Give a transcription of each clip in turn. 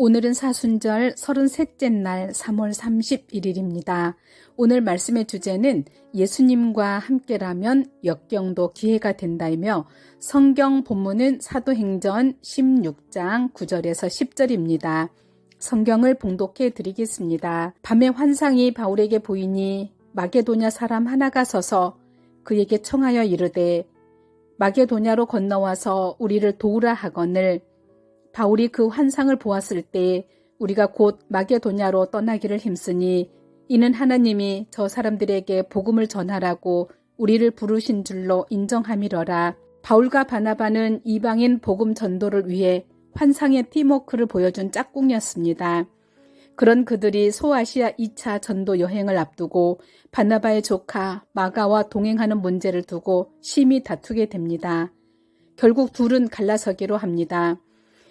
오늘은 사순절 33째 날 3월 31일입니다. 오늘 말씀의 주제는 예수님과 함께라면 역경도 기회가 된다이며 성경 본문은 사도행전 16장 9절에서 10절입니다. 성경을 봉독해 드리겠습니다. 밤에 환상이 바울에게 보이니 마게도냐 사람 하나가 서서 그에게 청하여 이르되 마게도냐로 건너와서 우리를 도우라 하거늘 바울이 그 환상을 보았을 때 우리가 곧 마게도냐로 떠나기를 힘쓰니 이는 하나님이 저 사람들에게 복음을 전하라고 우리를 부르신 줄로 인정함이러라. 바울과 바나바는 이방인 복음 전도를 위해 환상의 팀워크를 보여준 짝꿍이었습니다. 그런 그들이 소아시아 2차 전도 여행을 앞두고 바나바의 조카 마가와 동행하는 문제를 두고 심히 다투게 됩니다. 결국 둘은 갈라서기로 합니다.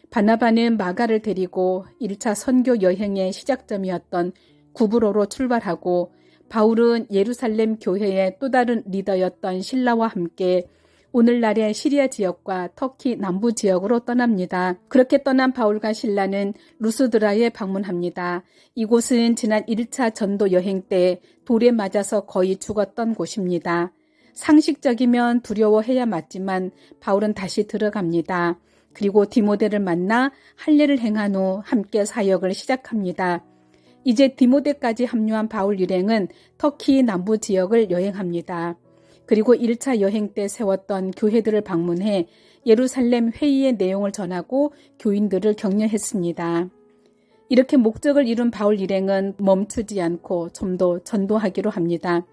바나바는 마가를 데리고 1차 선교 여행의 시작점이었던 구브로로 출발하고 바울은 예루살렘 교회의 또 다른 리더였던 실라와 함께 오늘날의 시리아 지역과 터키 남부 지역으로 떠납니다. 그렇게 떠난 바울과 실라는 루스드라에 방문합니다. 이곳은 지난 1차 전도 여행 때 돌에 맞아서 거의 죽었던 곳입니다. 상식적이면 두려워해야 맞지만 바울은 다시 들어갑니다. 그리고 디모데를 만나 할례를 행한 후 함께 사역을 시작합니다. 이제 디모데까지 합류한 바울 일행은 터키 남부 지역을 여행합니다. 그리고 1차 여행 때 세웠던 교회들을 방문해 예루살렘 회의의 내용을 전하고 교인들을 격려했습니다. 이렇게 목적을 이룬 바울 일행은 멈추지 않고 좀 더 전도하기로 합니다.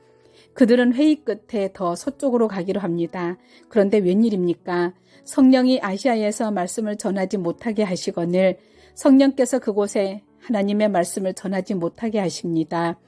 그들은 회의 끝에 더 서쪽으로 가기로 합니다. 그런데 웬일입니까? 성령이 아시아에서 말씀을 전하지 못하게 하시거늘 성령께서 그곳에 하나님의 말씀을 전하지 못하게 하십니다.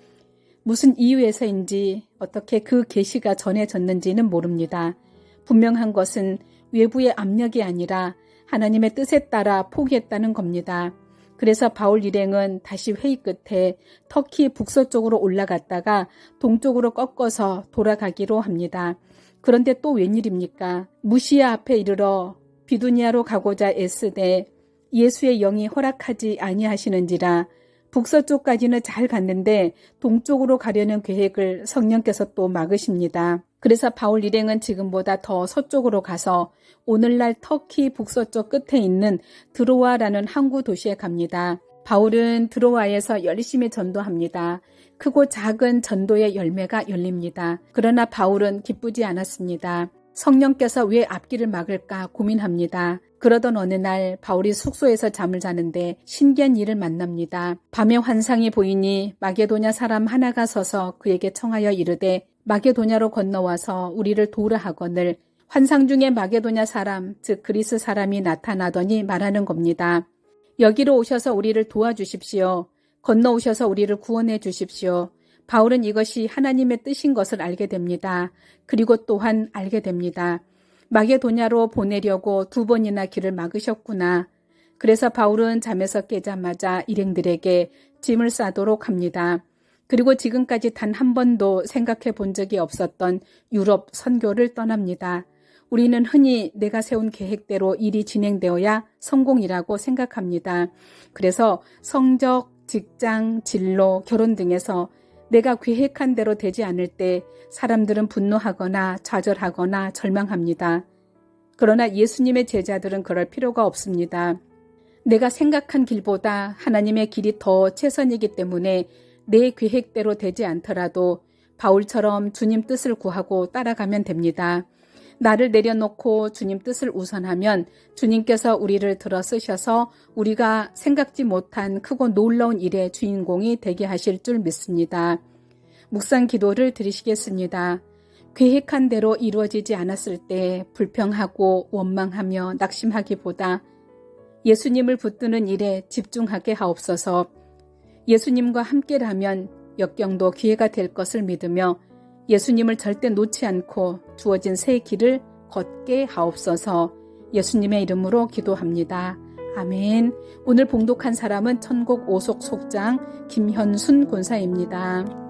무슨 이유에서인지 어떻게 그 계시가 전해졌는지는 모릅니다. 분명한 것은 외부의 압력이 아니라 하나님의 뜻에 따라 포기했다는 겁니다. 그래서 바울 일행은 다시 회의 끝에 터키 북서쪽으로 올라갔다가 동쪽으로 꺾어서 돌아가기로 합니다. 그런데 또 웬일입니까? 무시아 앞에 이르러 비두니아로 가고자 애쓰되 예수의 영이 허락하지 아니하시는지라 북서쪽까지는 잘 갔는데 동쪽으로 가려는 계획을 성령께서 또 막으십니다. 그래서 바울 일행은 지금보다 더 서쪽으로 가서 오늘날 터키 북서쪽 끝에 있는 드로아라는 항구 도시에 갑니다. 바울은 드로아에서 열심히 전도합니다. 크고 작은 전도의 열매가 열립니다. 그러나 바울은 기쁘지 않았습니다. 성령께서 왜 앞길을 막을까 고민합니다. 그러던 어느 날 바울이 숙소에서 잠을 자는데 신기한 일을 만납니다. 밤에 환상이 보이니 마게도냐 사람 하나가 서서 그에게 청하여 이르되 마게도냐로 건너와서 우리를 도우라 하거늘 환상 중에 마게도냐 사람 즉 그리스 사람이 나타나더니 말하는 겁니다. 여기로 오셔서 우리를 도와주십시오. 건너오셔서 우리를 구원해 주십시오. 바울은 이것이 하나님의 뜻인 것을 알게 됩니다. 그리고 또한 알게 됩니다. 마게도냐로 보내려고 2번이나 길을 막으셨구나. 그래서 바울은 잠에서 깨자마자 일행들에게 짐을 싸도록 합니다. 그리고 지금까지 단 한 번도 생각해 본 적이 없었던 유럽 선교를 떠납니다. 우리는 흔히 내가 세운 계획대로 일이 진행되어야 성공이라고 생각합니다. 그래서 성적, 직장, 진로, 결혼 등에서 내가 계획한 대로 되지 않을 때 사람들은 분노하거나 좌절하거나 절망합니다. 그러나 예수님의 제자들은 그럴 필요가 없습니다. 내가 생각한 길보다 하나님의 길이 더 최선이기 때문에 내 계획대로 되지 않더라도 바울처럼 주님 뜻을 구하고 따라가면 됩니다. 나를 내려놓고 주님 뜻을 우선하면 주님께서 우리를 들어 쓰셔서 우리가 생각지 못한 크고 놀라운 일의 주인공이 되게 하실 줄 믿습니다. 묵상 기도를 드리시겠습니다. 계획한 대로 이루어지지 않았을 때 불평하고 원망하며 낙심하기보다 예수님을 붙드는 일에 집중하게 하옵소서. 예수님과 함께라면 역경도 기회가 될 것을 믿으며 예수님을 절대 놓지 않고 주어진 새 길을 걷게 하옵소서. 예수님의 이름으로 기도합니다. 아멘. 오늘 봉독한 사람은 천국 오속 속장 김현순 권사입니다.